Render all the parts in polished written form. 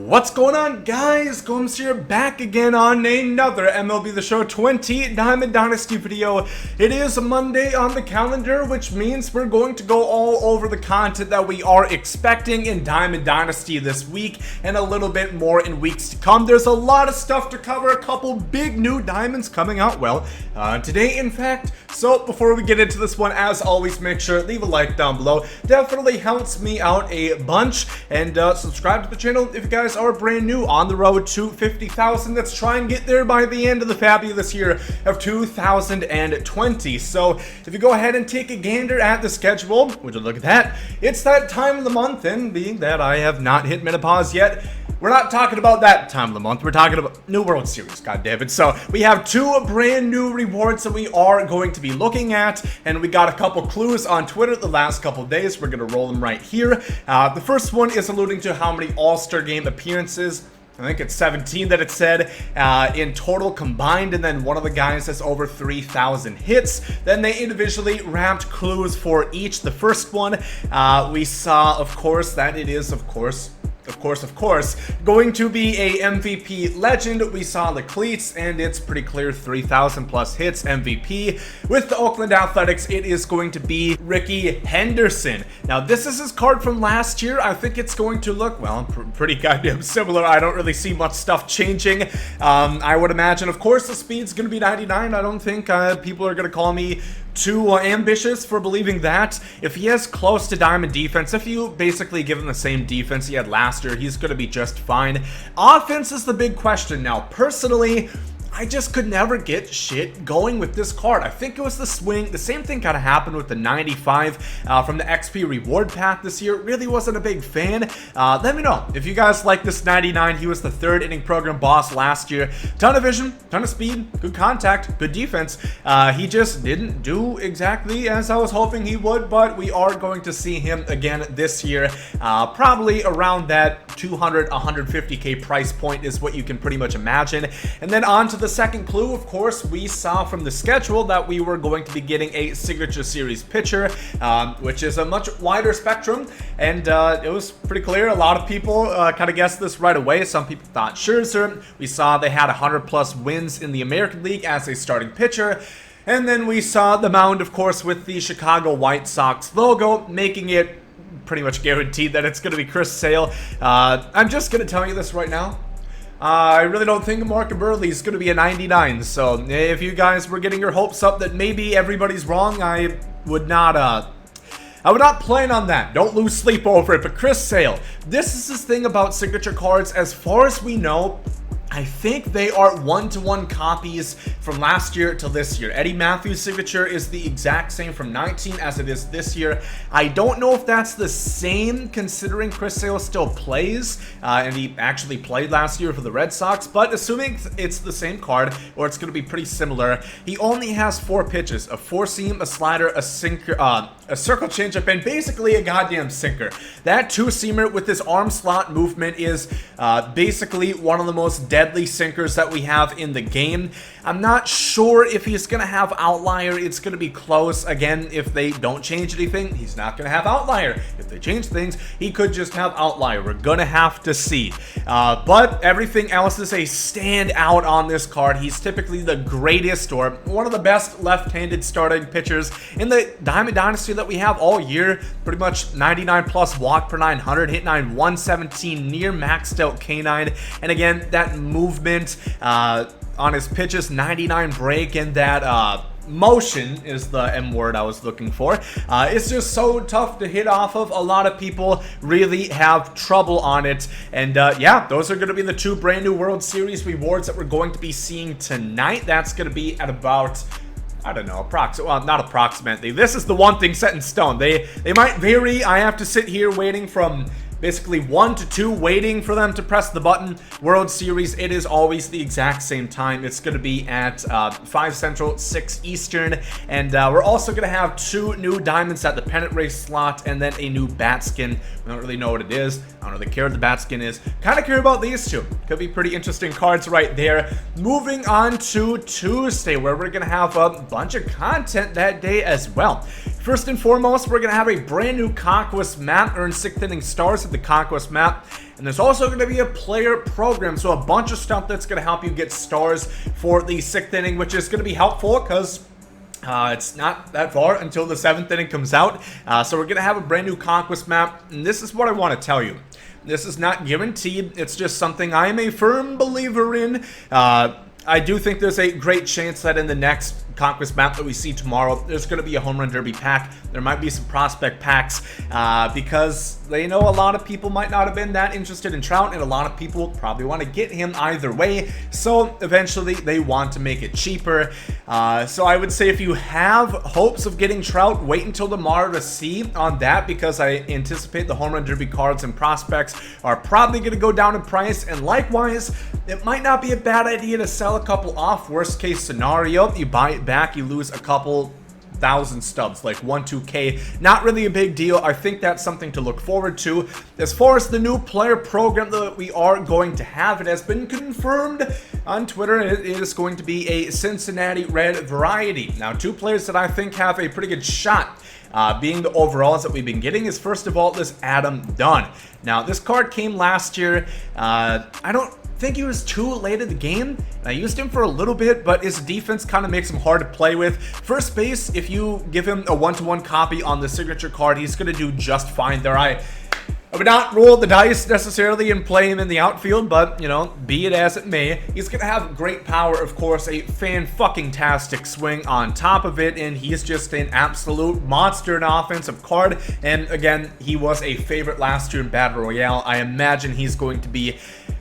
What's going on, guys? Gomes here, back again on another MLB The Show 20 Diamond Dynasty video. It is a Monday on the calendar, which means we're going to go all over the content that we are expecting in Diamond Dynasty this week, and a little bit more in weeks to come. There's a lot of stuff to cover, a couple big new diamonds coming out, today, in fact. So before we get into this one, as always, make sure to leave a like down below. Definitely helps me out a bunch, and subscribe to the channel if you guys are brand new on the road to 50,000. Let's try and get there by the end of the fabulous year of 2020. So if you go ahead and take a gander at the schedule, would you look at that? It's that time of the month, and being that I have not hit menopause yet, we're not talking about that time of the month. We're talking about New World Series, goddammit. So we have two brand new rewards that we are going to be looking at, and we got a couple clues on Twitter the last couple of days. We're going to roll them right here. The first one is alluding to how many All-Star Game appearances. I think it's 17 that it said in total combined, and then one of the guys has over 3,000 hits. Then they individually wrapped clues for each. The first one, we saw, of course, that it is, of course, going to be a MVP legend. We saw the cleats, and it's pretty clear 3,000 plus hits MVP. With the Oakland Athletics, it is going to be Rickey Henderson. Now, this is his card from last year. I think it's going to look, well, pretty goddamn similar. I don't really see much stuff changing. I would imagine, of course, the speed's going to be 99. I don't think people are going to call me too ambitious for believing that. If he has close to diamond defense, if you basically give him the same defense he had last year, he's going to be just fine. Offense is the big question now. Personally, I just could never get shit going with this card. I think it was the swing. The same thing kind of happened with the 95 from the XP reward pack this year. Really wasn't a big fan. Let me know if you guys like this 99. He was the third inning program boss last year. Ton of vision, ton of speed, good contact, good defense. He just didn't do exactly as I was hoping he would, but we are going to see him again this year. Probably around that 200, 150K price point is what you can pretty much imagine. And then on to the second clue. Of course, we saw from the schedule that we were going to be getting a signature series pitcher, which is a much wider spectrum, and it was pretty clear. A lot of people kind of guessed this right away. Some people thought Scherzer. We saw they had 100 plus wins in the American League as a starting pitcher. And then we saw the mound, of course, with the Chicago White Sox logo, making it pretty much guaranteed that it's going to be Chris Sale. I'm just going to tell you this right now. I really don't think Mark Burley is going to be a 99, so if you guys were getting your hopes up that maybe everybody's wrong, I would not plan on that. Don't lose sleep over it. But Chris Sale, this is the thing about signature cards. As far as we know, I think they are one-to-one copies from last year to this year. Eddie Matthews' signature is the exact same from 19 as it is this year. I don't know if that's the same considering Chris Sale still plays, and he actually played last year for the Red Sox, but assuming it's the same card, or it's going to be pretty similar, he only has 4 pitches, a four-seam, a slider, a sinker, a circle changeup, and basically a goddamn sinker. That two-seamer with his arm slot movement is basically one of the most deadly sinkers that we have in the game. I'm not sure if he's going to have outlier. It's going to be close. Again, if they don't change anything, he's not going to have outlier. If they change things, he could just have outlier. We're going to have to see. But everything else is a standout on this card. He's typically the greatest or one of the best left-handed starting pitchers in the Diamond Dynasty that we have all year. Pretty much 99 plus walk per 900, hit 9 117, near maxed out K9. And again, that movement on his pitches, 99 break, and that motion is the M word I was looking for. It's just so tough to hit off of. A lot of people really have trouble on it. And yeah, those are going to be the two brand new World Series rewards that we're going to be seeing tonight. That's going to be at about, I don't know, well, not approximately. This is the one thing set in stone. They might vary. I have to sit here waiting from basically 1 to 2, waiting for them to press the button. World Series, it is always the exact same time. It's going to be at 5 Central, 6 Eastern, and we're also going to have 2 new diamonds at the Pennant race slot, and then a new bat skin. We don't really know what it is. I don't really care what the bat skin is. Kind of care about these 2. Could be pretty interesting cards right there. Moving on to Tuesday, where we're going to have a bunch of content that day as well. First and foremost, we're going to have a brand new Conquest Map, earn 6th inning stars at the Conquest Map. And there's also going to be a player program, so a bunch of stuff that's going to help you get stars for the 6th inning, which is going to be helpful because it's not that far until the 7th inning comes out. So we're going to have a brand new Conquest Map, and this is what I want to tell you. This is not guaranteed. It's just something I am a firm believer in. I do think there's a great chance that in the next Conquest Map that we see tomorrow, there's going to be a Home Run Derby pack. There might be some prospect packs because they know a lot of people might not have been that interested in Trout, and a lot of people probably want to get him either way. So eventually they want to make it cheaper. So I would say if you have hopes of getting Trout, wait until tomorrow to see on that, because I anticipate the Home Run Derby cards and prospects are probably going to go down in price. And likewise, it might not be a bad idea to sell a couple off. Worst case scenario, you buy it back, you lose a couple thousand stubs, like 1-2K. Not really a big deal. I think that's something to look forward to. As far as the new player program that we are going to have, it has been confirmed on Twitter. It is going to be a Cincinnati Red variety. Now, 2 players that I think have a pretty good shot being the overalls that we've been getting is, first of all, this Adam Dunn. Now, this card came last year. I don't think he was too late in the game. I used him for a little bit, but his defense kind of makes him hard to play with. First base, if you give him a 1-to-1 copy on the signature card, he's going to do just fine there. I would not roll the dice necessarily and play him in the outfield, but, you know, be it as it may. He's going to have great power, of course, a fan-fucking-tastic swing on top of it, and he's just an absolute monster in offensive card. And, again, he was a favorite last year in Battle Royale. I imagine he's going to be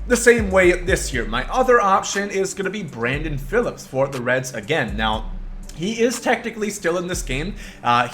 the same way this year. My other option is going to be Brandon Phillips for the Reds again. Now, he is technically still in this game.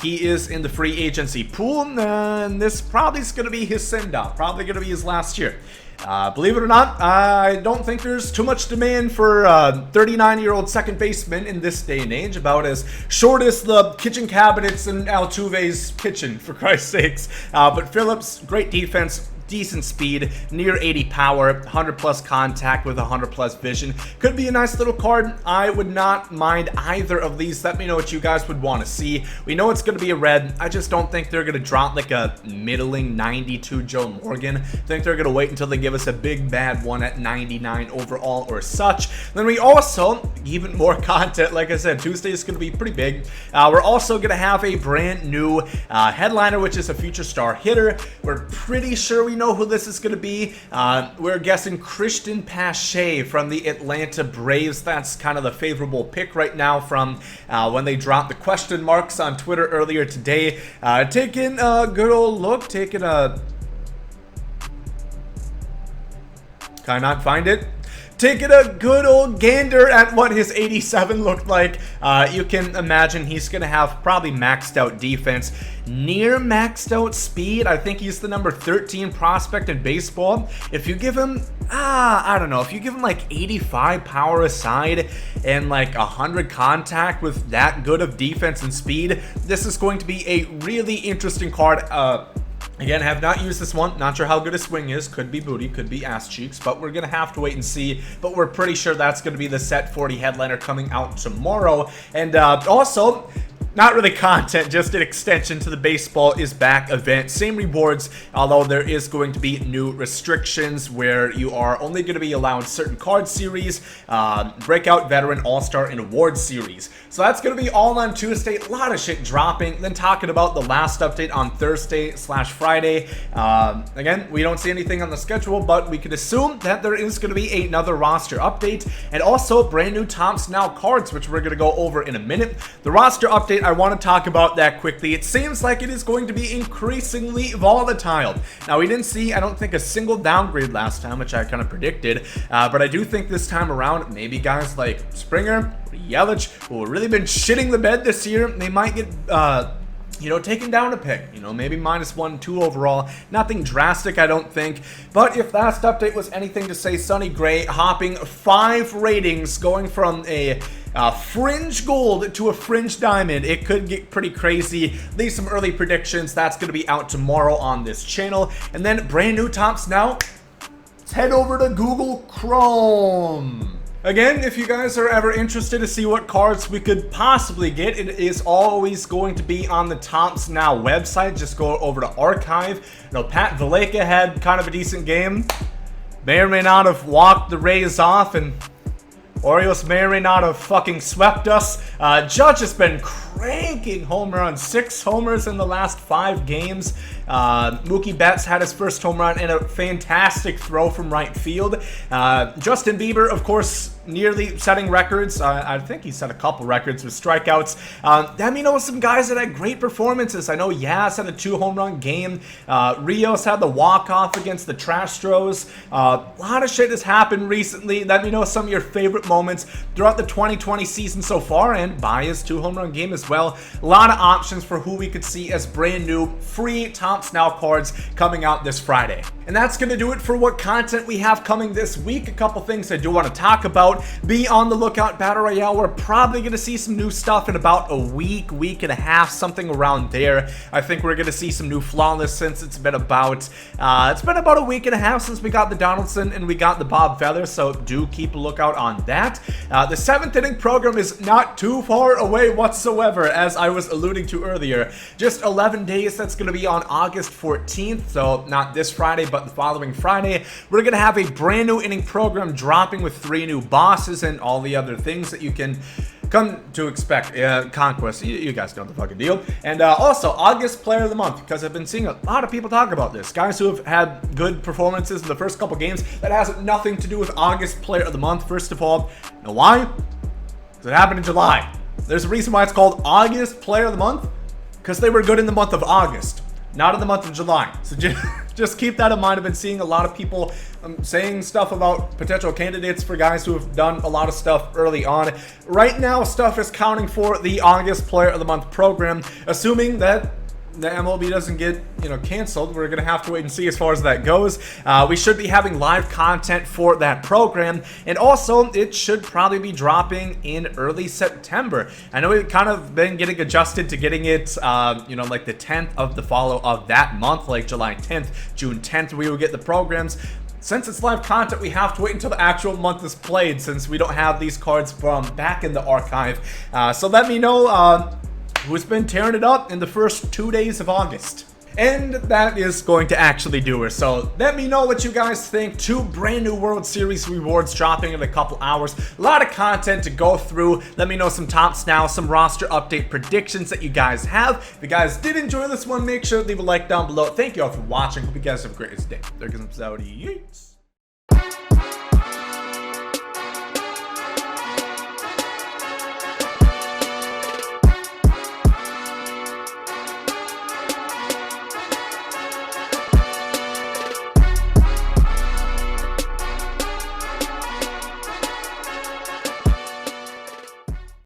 He is in the free agency pool, and this probably is going to be his send-off. Probably going to be his last year. Believe it or not, I don't think there's too much demand for 39-year-old second baseman in this day and age. About as short as the kitchen cabinets in Altuve's kitchen, for Christ's sakes. But Phillips, great defense, decent speed, near 80 power, 100 plus contact with 100 plus vision. Could be a nice little card. I would not mind either of these. Let me know what you guys would want to see. We know it's going to be a red. I just don't think they're going to drop like a middling 92 Joe Morgan. I think they're going to wait until they give us a big bad one at 99 overall or such. Then we also, even more content, like I said, Tuesday is going to be pretty big. We're also going to have a brand new headliner, which is a future star hitter. We're pretty sure we know who this is going to be. We're guessing Christian Pache from the Atlanta Braves. That's kind of the favorable pick right now from when they dropped the question marks on Twitter earlier today. Taking a good old look, taking a... Can I not find it? Taking a good old gander at what his 87 looked like. You can imagine he's going to have probably maxed out defense, near maxed out speed. I think he's the number 13 prospect in baseball. If you give him, I don't know, if you give him like 85 power aside and like 100 contact with that good of defense and speed, this is going to be a really interesting card. Again, have not used this one. Not sure how good a swing is. Could be booty, could be ass cheeks, but we're going to have to wait and see. But we're pretty sure that's going to be the set 40 headliner coming out tomorrow. And also, not really content, just an extension to the Baseball is Back event. Same rewards, although there is going to be new restrictions where you are only going to be allowed certain card series, Breakout, Veteran, All-Star, and Award series. So that's going to be all on Tuesday. A lot of shit dropping. Then talking about the last update on Thursday/Friday. Again, we don't see anything on the schedule, but we could assume that there is going to be another roster update. And also brand new Topps Now cards, which we're going to go over in a minute. The roster update, I want to talk about that quickly. It seems like it is going to be increasingly volatile. Now, we didn't see, I don't think, a single downgrade last time, which I kind of predicted. But I do think this time around, maybe guys like Springer, Yelich, who have really been shitting the bed this year, they might get taken down a pick, maybe -1, -2 overall. Nothing drastic, I don't think. But if last update was anything to say, Sonny Gray hopping 5 ratings, going from a fringe gold to a fringe diamond. It could get pretty crazy. Leave some early predictions. That's going to be out tomorrow on this channel. And then brand new Topps Now. Let's head over to Google Chrome. Again, if you guys are ever interested to see what cards we could possibly get, it is always going to be on the Topps Now website. Just go over to Archive. You know, Pat Valleca had kind of a decent game. May or may not have walked the Rays off, and Orioles may or may not have fucking swept us. Judge has been cranking home runs. 6 homers in the last 5 games. Mookie Betts had his first home run and a fantastic throw from right field. Justin Bieber, of course, nearly setting records. I think he set a couple records with strikeouts. Let me know some guys that had great performances. I know Yaz had a 2 home run game. Rios had the walk-off against the Trastros. A lot of shit has happened recently. Let me know some of your favorite moments throughout the 2020 season so far, and Baya's 2 home run game as well. A lot of options for who we could see as brand new free Topps Now cards coming out this Friday. And that's going to do it for what content we have coming this week. A couple things I do want to talk about. Be on the lookout, Battle Royale. We're probably going to see some new stuff in about a week and a half, something around there. I think we're going to see some new Flawless since it's been about a week and a half since we got the Donaldson and we got the Bob Feather, so do keep a lookout on that. The 7th inning program is not too far away whatsoever, as I was alluding to earlier. Just 11 days. That's going to be on August 14th, so not this Friday, but the following Friday. We're going to have a brand new inning program dropping with 3 new bosses and all the other things that you can come to expect. Conquest, you guys know the fucking deal. And also, August Player of the Month, because I've been seeing a lot of people talk about this. Guys who have had good performances in the first couple games. That has nothing to do with August Player of the Month, first of all. You know why? Because it happened in July. There's a reason why it's called August Player of the Month, because they were good in the month of August, not in the month of July. So just keep that in mind. I've been seeing a lot of people saying stuff about potential candidates for guys who have done a lot of stuff early on. Right now, stuff is counting for the August Player of the Month program, assuming that the MLB doesn't get, canceled. We're gonna have to wait and see as far as that goes. We should be having live content for that program, and also it should probably be dropping in early September. I know we've kind of been getting adjusted to getting it, like the 10th of the follow of that month, like July 10th, June 10th, we will get the programs. Since it's live content, we have to wait until the actual month is played, since we don't have these cards from back in the archive. So let me know who's been tearing it up in the first 2 days of August. And that is going to actually do it. So let me know what you guys think. 2 brand new World Series rewards dropping in a couple hours. A lot of content to go through. Let me know some Topps Now, some roster update predictions that you guys have. If you guys did enjoy this one, make sure to leave a like down below. Thank you all for watching. Hope you guys have a great day. There goes some Saudi.